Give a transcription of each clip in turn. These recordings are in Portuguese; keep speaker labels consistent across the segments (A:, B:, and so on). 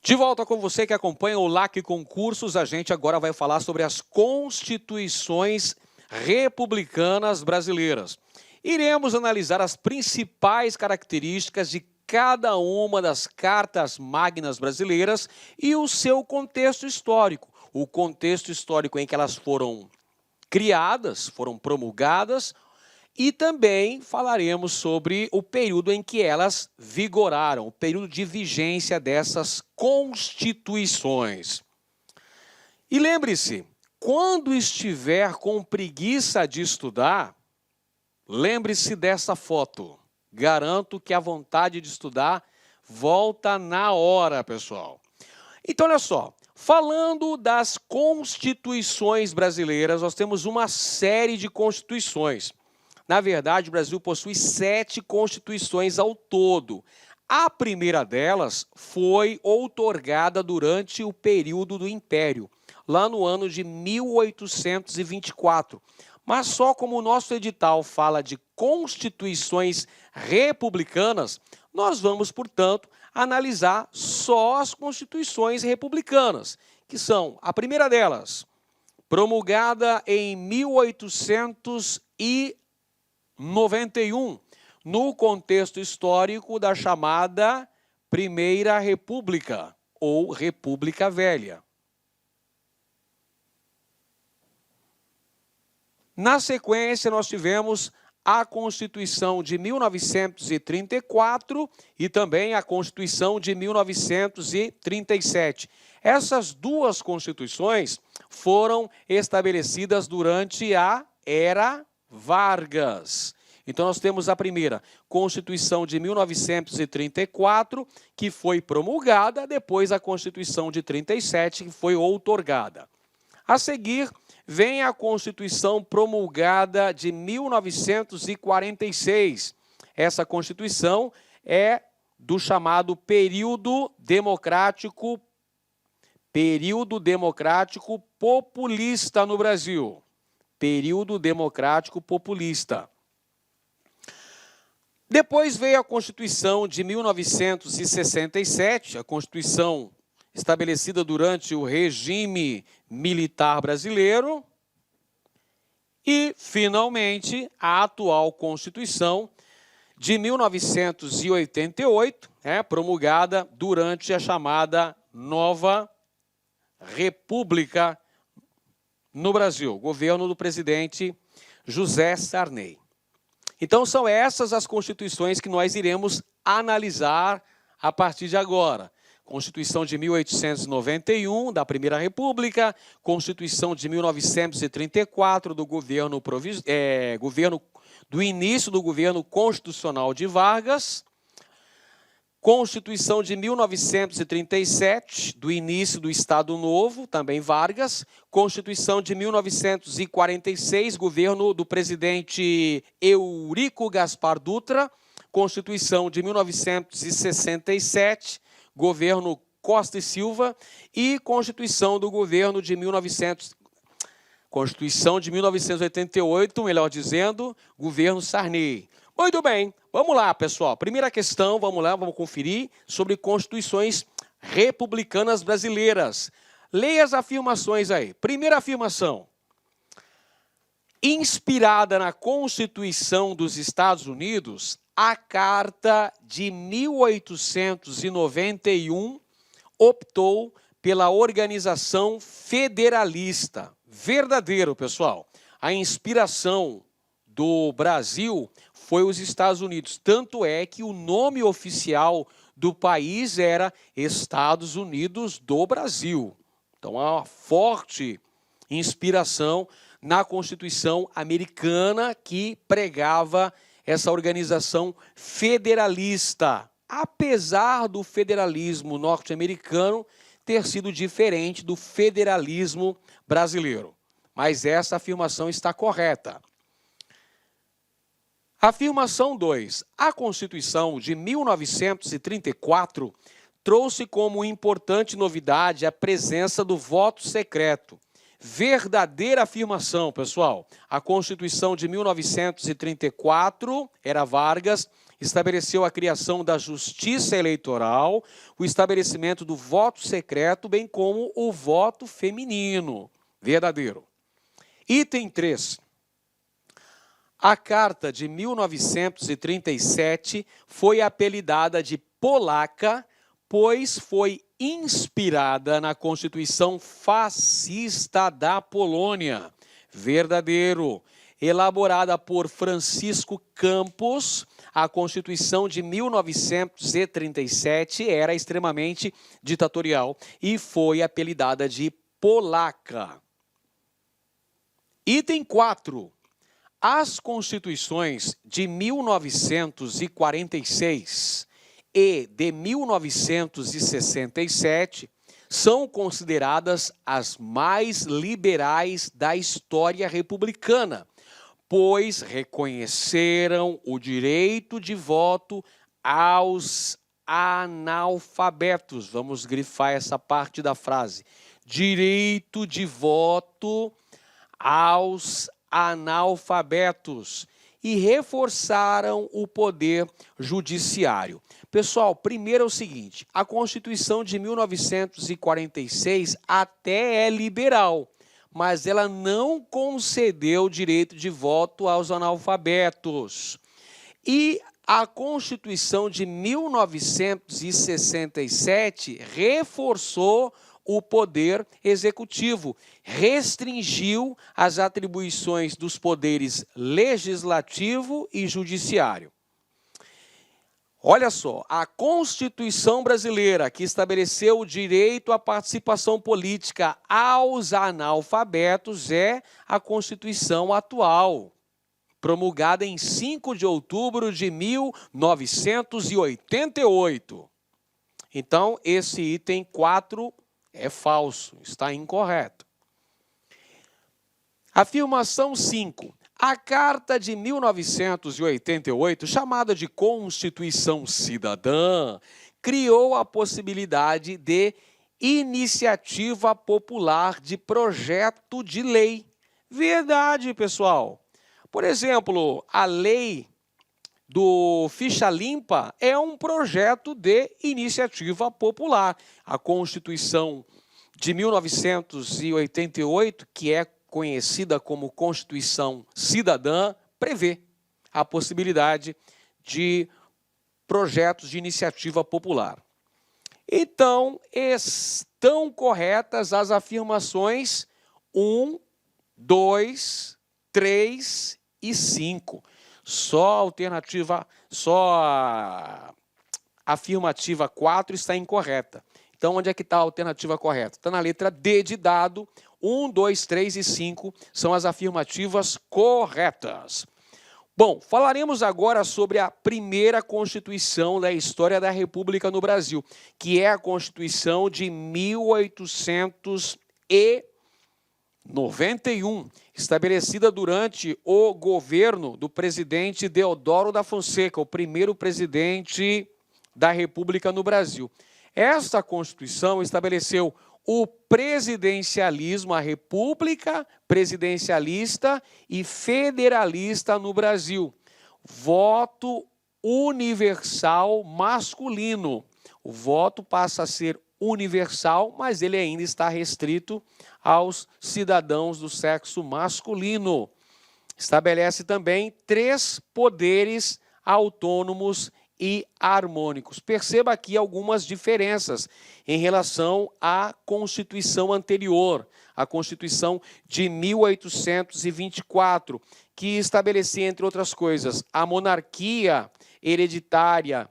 A: De volta com você que acompanha o LAC Concursos, a gente agora vai falar sobre as constituições republicanas brasileiras. Iremos analisar as principais características de cada uma das cartas magnas brasileiras e o seu contexto histórico. O contexto histórico em que elas foram criadas, foram promulgadas, e também falaremos sobre o período em que elas vigoraram, o período de vigência dessas constituições. E lembre-se, quando estiver com preguiça de estudar, lembre-se dessa foto. Garanto que a vontade de estudar volta na hora, pessoal. Então, olha só, falando das constituições brasileiras, nós temos uma série de constituições. Na verdade, o Brasil possui 7 constituições ao todo. A primeira delas foi outorgada durante o período do Império, lá no ano de 1824. Mas só como o nosso edital fala de constituições republicanas, nós vamos, portanto, analisar só as constituições republicanas, que são a primeira delas, promulgada em 1891, no contexto histórico da chamada Primeira República, ou República Velha. Na sequência, nós tivemos a Constituição de 1934 e também a Constituição de 1937. Essas duas constituições foram estabelecidas durante a Era Vargas. Então, nós temos a primeira, Constituição de 1934, que foi promulgada, depois a Constituição de 37, que foi outorgada. A seguir, vem a Constituição promulgada de 1946. Essa Constituição é do chamado período democrático populista no Brasil. Período democrático populista. Depois veio a Constituição de 1967, a Constituição estabelecida durante o regime militar brasileiro, e, finalmente, a atual Constituição de 1988, promulgada durante a chamada Nova República no Brasil, governo do presidente José Sarney. Então, são essas as constituições que nós iremos analisar a partir de agora. Constituição de 1891, da Primeira República, Constituição de 1934, do governo do início do governo constitucional de Vargas, Constituição de 1937, do início do Estado Novo, também Vargas, Constituição de 1946, governo do presidente Eurico Gaspar Dutra, Constituição de 1967, governo Costa e Silva, e Constituição do governo de Constituição de 1988, melhor dizendo, governo Sarney. Muito bem, vamos lá, pessoal. Primeira questão, vamos lá, vamos conferir sobre constituições republicanas brasileiras. Leia as afirmações aí. Primeira afirmação. Inspirada na Constituição dos Estados Unidos, a Carta de 1891 optou pela organização federalista. Verdadeiro, pessoal. A inspiração do Brasil foi os Estados Unidos. Tanto é que o nome oficial do país era Estados Unidos do Brasil. Então, há uma forte inspiração na Constituição americana que pregava essa organização federalista, apesar do federalismo norte-americano ter sido diferente do federalismo brasileiro. Mas essa afirmação está correta. Afirmação 2. A Constituição de 1934 trouxe como importante novidade a presença do voto secreto. Verdadeira afirmação, pessoal. A Constituição de 1934, era Vargas, estabeleceu a criação da justiça eleitoral, o estabelecimento do voto secreto, bem como o voto feminino. Verdadeiro. Item 3. A Carta de 1937 foi apelidada de polaca, pois foi inspirada na Constituição fascista da Polônia. Verdadeiro. Elaborada por Francisco Campos, a Constituição de 1937 era extremamente ditatorial e foi apelidada de polaca. Item 4. As Constituições de 1946 e de 1967 são consideradas as mais liberais da história republicana, pois reconheceram o direito de voto aos analfabetos. Vamos grifar essa parte da frase. Direito de voto aos analfabetos e reforçaram o poder judiciário. Pessoal, primeiro é o seguinte, a Constituição de 1946 até é liberal, mas ela não concedeu o direito de voto aos analfabetos. E a Constituição de 1967 reforçou o poder executivo, restringiu as atribuições dos poderes legislativo e judiciário. Olha só, a Constituição brasileira, que estabeleceu o direito à participação política aos analfabetos, é a Constituição atual, promulgada em 5 de outubro de 1988. Então, esse item 4 é falso, está incorreto. Afirmação 5. A Carta de 1988, chamada de Constituição Cidadã, criou a possibilidade de iniciativa popular de projeto de lei. Verdade, pessoal. Por exemplo, a lei do Ficha Limpa é um projeto de iniciativa popular. A Constituição de 1988, que é conhecida como Constituição Cidadã, prevê a possibilidade de projetos de iniciativa popular. Então, estão corretas as afirmações 1, 2, 3 e 5. Só a afirmativa 4 está incorreta. Então, onde é que está a alternativa correta? Está na letra D de dado. 1, 2, 3 e 5 são as afirmativas corretas. Bom, falaremos agora sobre a primeira Constituição da história da República no Brasil, que é a Constituição de 1891, estabelecida durante o governo do presidente Deodoro da Fonseca, o primeiro presidente da República no Brasil. Esta Constituição estabeleceu o presidencialismo, a república presidencialista e federalista no Brasil. Voto universal masculino. O voto passa a ser universal, mas ele ainda está restrito aos cidadãos do sexo masculino. Estabelece também 3 poderes autônomos e harmônicos. Perceba aqui algumas diferenças em relação à Constituição anterior, a Constituição de 1824, que estabelecia, entre outras coisas, a monarquia hereditária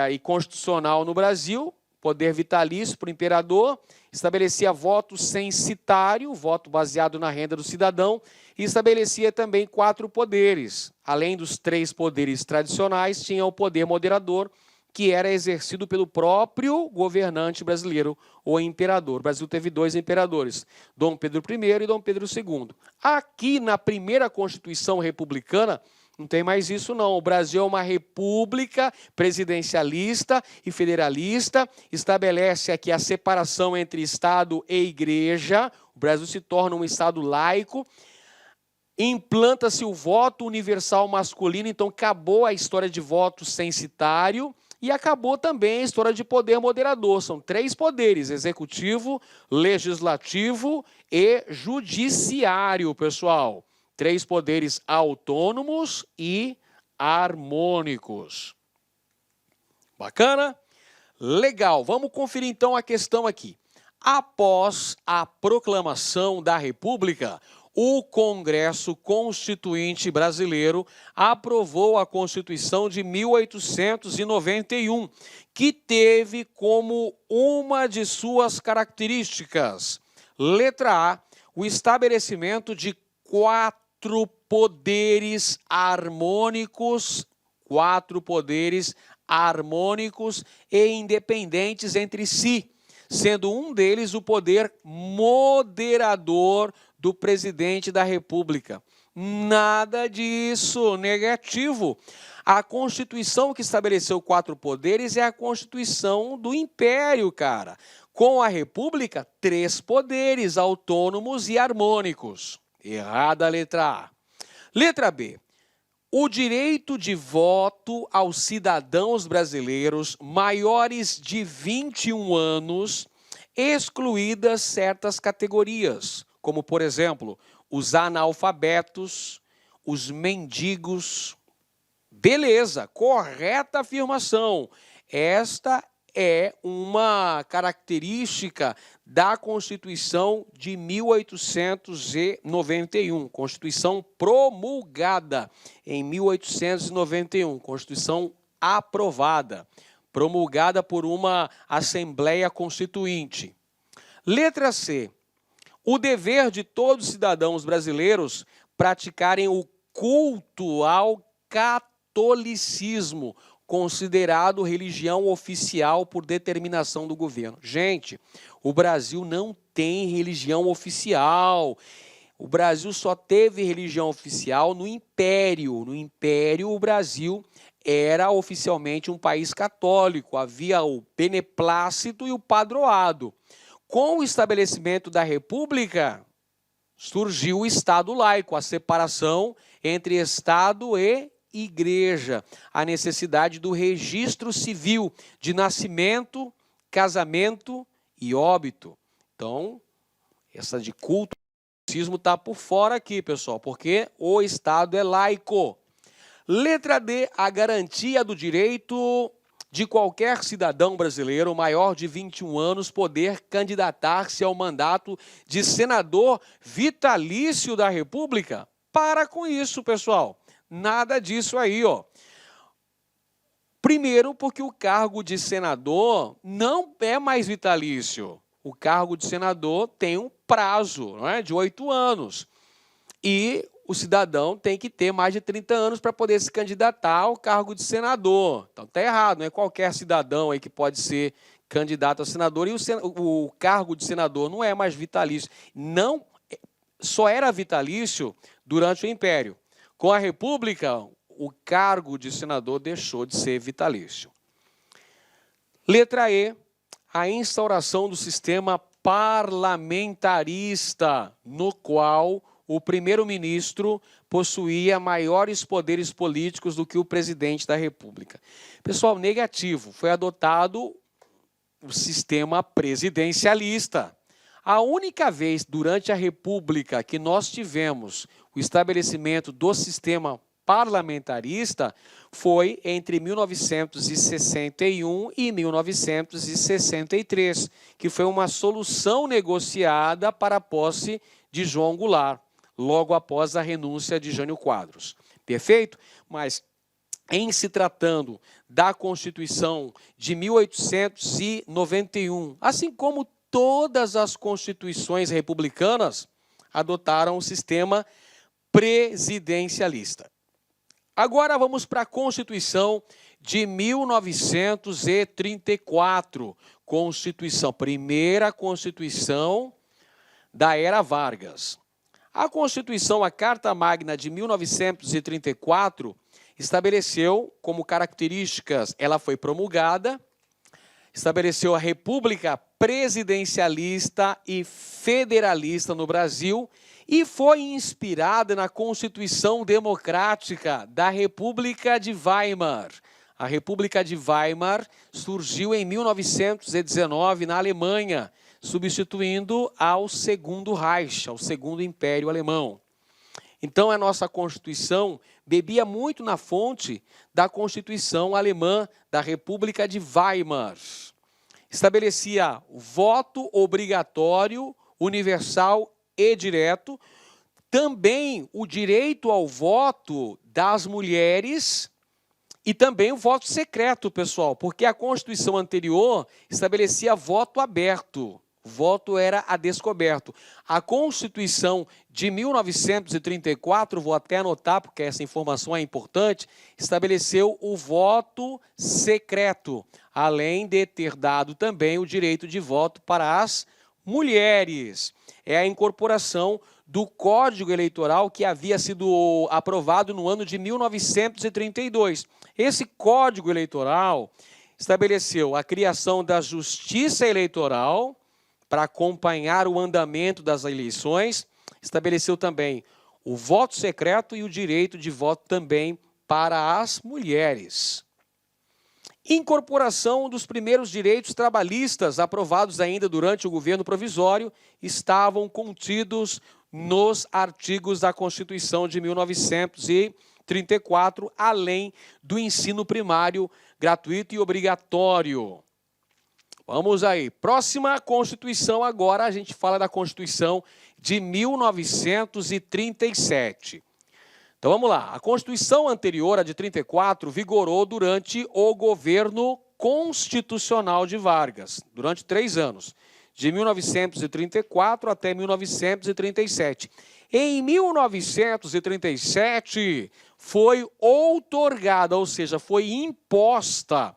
A: e constitucional no Brasil, poder vitalício para o imperador, estabelecia voto censitário, voto baseado na renda do cidadão, e estabelecia também 4 poderes. Além dos 3 poderes tradicionais, tinha o poder moderador, que era exercido pelo próprio governante brasileiro, o imperador. O Brasil teve 2 imperadores, Dom Pedro I e Dom Pedro II. Aqui, na primeira Constituição republicana, não tem mais isso não. O Brasil é uma república presidencialista e federalista, estabelece aqui a separação entre Estado e Igreja, o Brasil se torna um Estado laico. Implanta-se o voto universal masculino, então acabou a história de voto censitário e acabou também a história de poder moderador. São 3 poderes: executivo, legislativo e judiciário, pessoal. 3 poderes autônomos e harmônicos. Bacana? Legal. Vamos conferir então a questão aqui. Após a proclamação da República, o Congresso Constituinte Brasileiro aprovou a Constituição de 1891, que teve como uma de suas características, letra A, o estabelecimento de 4 poderes harmônicos, 4 poderes harmônicos e independentes entre si, sendo um deles o poder moderador do presidente da República. Nada disso, negativo. A Constituição que estabeleceu 4 poderes é a Constituição do Império, cara. Com a República, 3 poderes autônomos e harmônicos. Errada a letra A. Letra B. O direito de voto aos cidadãos brasileiros maiores de 21 anos, excluídas certas categorias, como, por exemplo, os analfabetos, os mendigos. Beleza, correta afirmação. Esta é uma característica da Constituição de 1891, Constituição promulgada em 1891, Constituição aprovada, promulgada por uma Assembleia Constituinte. Letra C. O dever de todos os cidadãos brasileiros praticarem o culto ao catolicismo, considerado religião oficial por determinação do governo. Gente, o Brasil não tem religião oficial. O Brasil só teve religião oficial no Império. No Império, o Brasil era oficialmente um país católico. Havia o beneplácito e o padroado. Com o estabelecimento da República, surgiu o Estado laico, a separação entre Estado e Igreja, a necessidade do registro civil de nascimento, casamento e óbito. Então, essa de culto ao catolicismo está por fora aqui, pessoal, porque o Estado é laico. Letra D, a garantia do direito de qualquer cidadão brasileiro maior de 21 anos poder candidatar-se ao mandato de senador vitalício da República. Para com isso, pessoal. Nada disso aí, ó. Primeiro, porque o cargo de senador não é mais vitalício. O cargo de senador tem um prazo, não é? De 8 anos. E o cidadão tem que ter mais de 30 anos para poder se candidatar ao cargo de senador. Então, está errado, não é qualquer cidadão aí que pode ser candidato a senador. E o cargo de senador não é mais vitalício. Não, só era vitalício durante o Império. Com a República, o cargo de senador deixou de ser vitalício. Letra E, a instauração do sistema parlamentarista, no qual o primeiro-ministro possuía maiores poderes políticos do que o presidente da República. Pessoal, negativo, foi adotado o sistema presidencialista. A única vez durante a República que nós tivemos o estabelecimento do sistema parlamentarista foi entre 1961 e 1963, que foi uma solução negociada para a posse de João Goulart, logo após a renúncia de Jânio Quadros. Perfeito? Mas, em se tratando da Constituição de 1891, assim como todas as constituições republicanas, adotaram o sistema presidencialista. Agora vamos para a Constituição de 1934, primeira Constituição da era Vargas. A Constituição, a Carta Magna de 1934, estabeleceu como características, ela foi promulgada estabeleceu a República presidencialista e federalista no Brasil e foi inspirada na Constituição Democrática da República de Weimar. A República de Weimar surgiu em 1919 na Alemanha, substituindo ao Segundo Reich, ao Segundo Império Alemão. Então, a nossa Constituição bebia muito na fonte da Constituição alemã da República de Weimar. Estabelecia o voto obrigatório, universal e direto, também o direito ao voto das mulheres e também o voto secreto, pessoal, porque a Constituição anterior estabelecia voto aberto. O voto era a descoberto. A Constituição de 1934, vou até anotar porque essa informação é importante, estabeleceu o voto secreto, além de ter dado também o direito de voto para as mulheres. É a incorporação do Código Eleitoral que havia sido aprovado no ano de 1932. Esse Código Eleitoral estabeleceu a criação da Justiça Eleitoral para acompanhar o andamento das eleições, estabeleceu também o voto secreto e o direito de voto também para as mulheres. Incorporação dos primeiros direitos trabalhistas aprovados ainda durante o governo provisório estavam contidos nos artigos da Constituição de 1934, além do ensino primário gratuito e obrigatório. Vamos aí. Próxima Constituição agora, a gente fala da Constituição de 1937. Então vamos lá. A Constituição anterior, a de 34, vigorou durante o governo constitucional de Vargas, durante 3 anos, de 1934 até 1937. Em 1937, foi outorgada, ou seja, foi imposta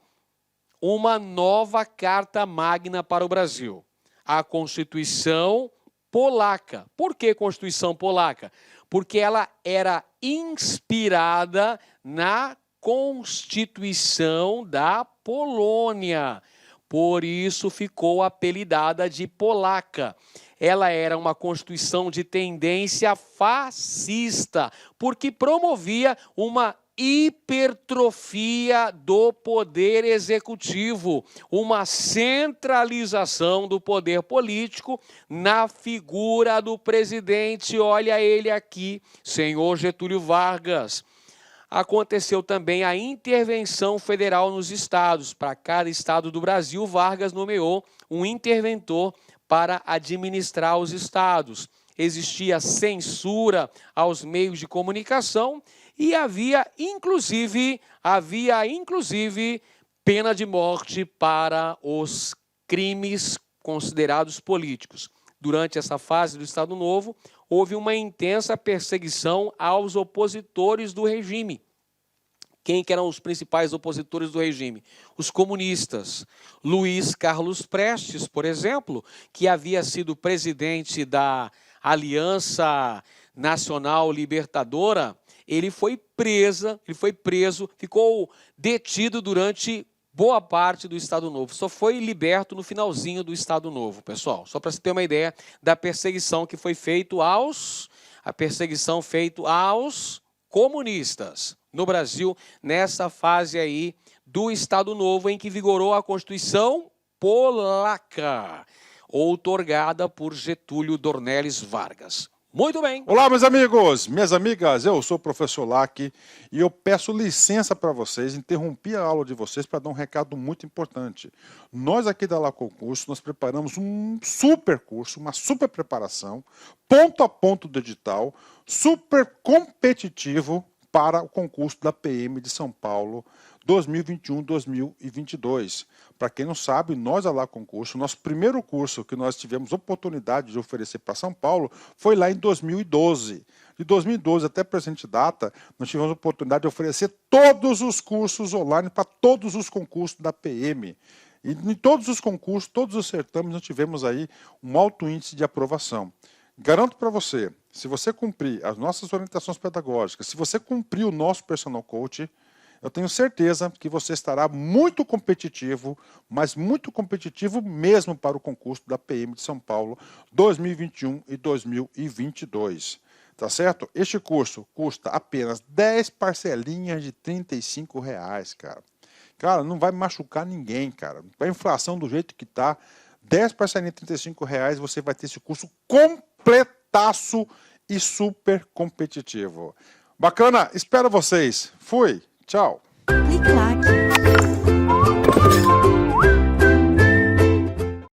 A: uma nova Carta Magna para o Brasil, a Constituição Polaca. Por que Constituição Polaca? Porque ela era inspirada na Constituição da Polônia. Por isso ficou apelidada de polaca. Ela era uma constituição de tendência fascista, porque promovia uma hipertrofia do poder executivo, uma centralização do poder político na figura do presidente. Olha ele aqui, senhor Getúlio Vargas. Aconteceu também a intervenção federal nos estados. Para cada estado do Brasil, Vargas nomeou um interventor para administrar os estados. Existia censura aos meios de comunicação e havia inclusive pena de morte para os crimes considerados políticos. Durante essa fase do Estado Novo, houve uma intensa perseguição aos opositores do regime. Quem que eram os principais opositores do regime? Os comunistas. Luiz Carlos Prestes, por exemplo, que havia sido presidente da Aliança Nacional Libertadora, ele foi preso, ficou detido durante boa parte do Estado Novo. Só foi liberto no finalzinho do Estado Novo, pessoal. Só para você ter uma ideia da perseguição que foi feita aos comunistas no Brasil, nessa fase aí do Estado Novo, em que vigorou a Constituição Polaca, outorgada por Getúlio Dornelles Vargas. Muito bem.
B: Olá, meus amigos, minhas amigas, eu sou o professor Lac e eu peço licença para vocês, interrompi a aula de vocês para dar um recado muito importante. Nós aqui da La Concurso, nós preparamos um super curso, uma super preparação, ponto a ponto do edital, super competitivo para o concurso da PM de São Paulo 2021-2022. Para quem não sabe, nós da La Concurso, nosso primeiro curso que nós tivemos oportunidade de oferecer para São Paulo foi lá em 2012. De 2012 até a presente data, nós tivemos a oportunidade de oferecer todos os cursos online para todos os concursos da PM. E em todos os concursos, todos os certames, nós tivemos aí um alto índice de aprovação. Garanto para você, se você cumprir as nossas orientações pedagógicas, se você cumprir o nosso personal coach, eu tenho certeza que você estará muito competitivo, mas muito competitivo mesmo para o concurso da PM de São Paulo 2021 e 2022. Tá certo? Este curso custa apenas 10 parcelinhas de R$ 35, cara. Cara, não vai machucar ninguém, cara. Com a inflação do jeito que tá, 10 parcelinhas de R$ 35, você vai ter esse curso completaço e super competitivo. Bacana? Espero vocês. Fui. Tchau.
C: Clique-claque.